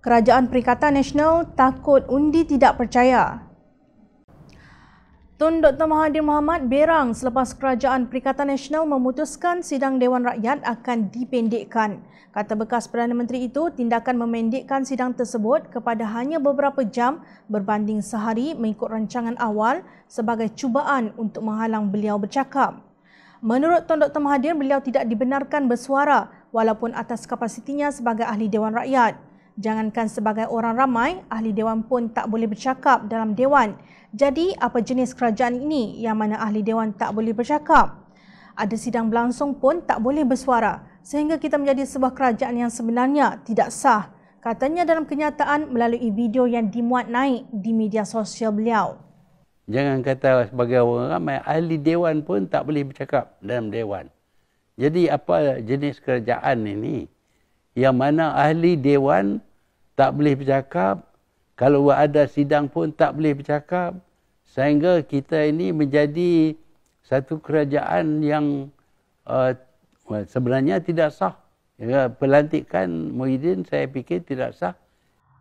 Kerajaan Perikatan Nasional takut undi tidak percaya. Tun Dr. Mahathir Mohamad berang selepas Kerajaan Perikatan Nasional memutuskan sidang Dewan Rakyat akan dipendekkan. Kata bekas Perdana Menteri itu, tindakan memendekkan sidang tersebut kepada hanya beberapa jam berbanding sehari mengikut rancangan awal sebagai cubaan untuk menghalang beliau bercakap. Menurut Tun Dr. Mahathir, beliau tidak dibenarkan bersuara walaupun atas kapasitinya sebagai Ahli Dewan Rakyat. Jangankan sebagai orang ramai, ahli dewan pun tak boleh bercakap dalam dewan. Jadi, apa jenis kerajaan ini yang mana ahli dewan tak boleh bercakap? Ada sidang berlangsung pun tak boleh bersuara, sehingga kita menjadi sebuah kerajaan yang sebenarnya tidak sah, katanya dalam kenyataan melalui video yang dimuat naik di media sosial beliau. Jangan kata sebagai orang ramai, ahli dewan pun tak boleh bercakap dalam dewan. Jadi, apa jenis kerajaan ini? Yang mana ahli dewan tak boleh bercakap, kalau ada sidang pun tak boleh bercakap, sehingga kita ini menjadi satu kerajaan yang sebenarnya tidak sah. Pelantikan Muhyiddin saya fikir tidak sah.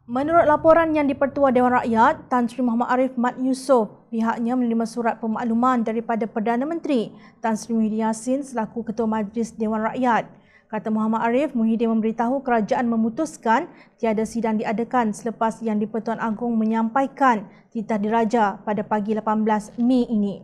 Menurut laporan yang di-Pertua Dewan Rakyat, Tan Sri Muhammad Arif Mat Yusof, pihaknya menerima surat pemakluman daripada Perdana Menteri Tan Sri Muhyiddin Yassin selaku Ketua Majlis Dewan Rakyat. Kata Muhammad Arif, Muhyiddin memberitahu kerajaan memutuskan tiada sidang diadakan selepas Yang di-Pertuan Agong menyampaikan titah diraja pada pagi 18 Mei ini.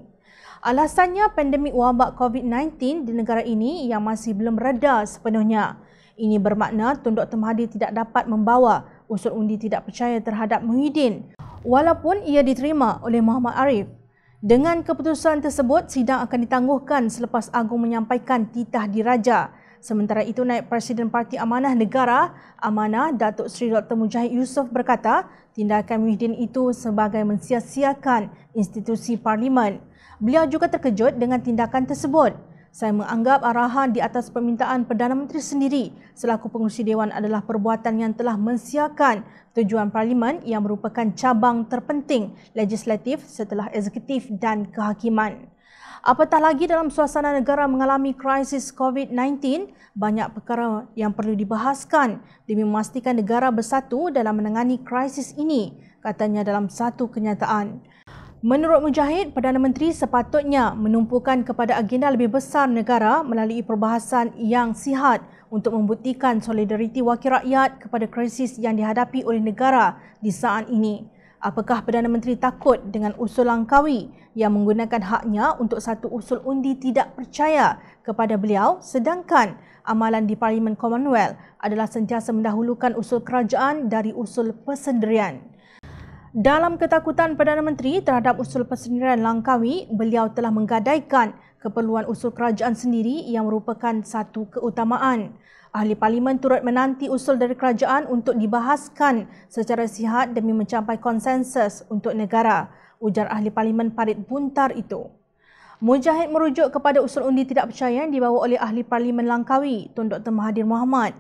Alasannya pandemik wabak COVID-19 di negara ini yang masih belum reda sepenuhnya. Ini bermakna Tun Dr. Mahathir tidak dapat membawa usul undi tidak percaya terhadap Muhyiddin walaupun ia diterima oleh Muhammad Arif. Dengan keputusan tersebut, sidang akan ditangguhkan selepas Agong menyampaikan titah diraja. Sementara itu, Naib Presiden Parti Amanah Negara, Amanah, Datuk Seri Dr. Mujahid Yusof berkata, tindakan Muhyiddin itu sebagai mensia-siakan institusi Parlimen. Beliau juga terkejut dengan tindakan tersebut. Saya menganggap arahan di atas permintaan Perdana Menteri sendiri selaku pengurusi Dewan adalah perbuatan yang telah mensiakan tujuan Parlimen yang merupakan cabang terpenting legislatif setelah eksekutif dan kehakiman. Apatah lagi dalam suasana negara mengalami krisis COVID-19, banyak perkara yang perlu dibahaskan demi memastikan negara bersatu dalam menangani krisis ini, katanya dalam satu kenyataan. Menurut Mujahid, Perdana Menteri sepatutnya menumpukan kepada agenda lebih besar negara melalui perbahasan yang sihat untuk membuktikan solidariti wakil rakyat kepada krisis yang dihadapi oleh negara di saat ini. Apakah Perdana Menteri takut dengan usul Langkawi yang menggunakan haknya untuk satu usul undi tidak percaya kepada beliau, sedangkan amalan di Parlimen Commonwealth adalah sentiasa mendahulukan usul kerajaan dari usul persendirian? Dalam ketakutan Perdana Menteri terhadap usul persendirian Langkawi, beliau telah menggadaikan keperluan usul kerajaan sendiri yang merupakan satu keutamaan. Ahli Parlimen turut menanti usul dari kerajaan untuk dibahaskan secara sihat demi mencapai konsensus untuk negara, ujar Ahli Parlimen Parit Buntar itu. Mujahid merujuk kepada usul undi tidak percaya yang dibawa oleh Ahli Parlimen Langkawi, Tun Dr. Mahathir Mohamad.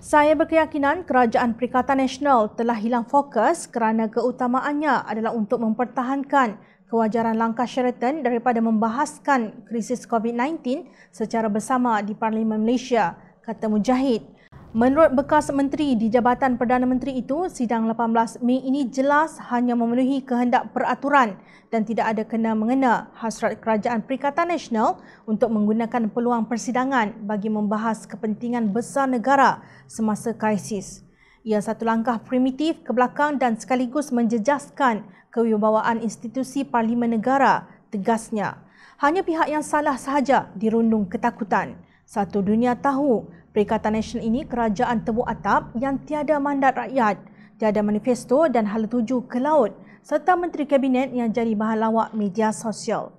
Saya berkeyakinan Kerajaan Perikatan Nasional telah hilang fokus kerana keutamaannya adalah untuk mempertahankan kewajaran langkah Sheraton daripada membahaskan krisis COVID-19 secara bersama di Parlimen Malaysia, kata Mujahid. Menurut bekas menteri di Jabatan Perdana Menteri itu, sidang 18 Mei ini jelas hanya memenuhi kehendak peraturan dan tidak ada kena-mengena hasrat Kerajaan Perikatan Nasional untuk menggunakan peluang persidangan bagi membahas kepentingan besar negara semasa krisis. Ia satu langkah primitif ke belakang dan sekaligus menjejaskan kewibawaan institusi Parlimen Negara, tegasnya. Hanya pihak yang salah sahaja dirundung ketakutan. Satu dunia tahu Perikatan Nasional ini kerajaan tebuk atap yang tiada mandat rakyat, tiada manifesto dan hala tuju ke laut, serta Menteri Kabinet yang jadi bahan lawak media sosial.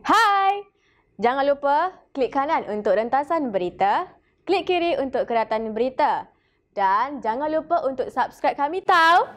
Hai! Jangan lupa klik kanan untuk rentasan berita, klik kiri untuk keratan berita dan jangan lupa untuk subscribe kami tau.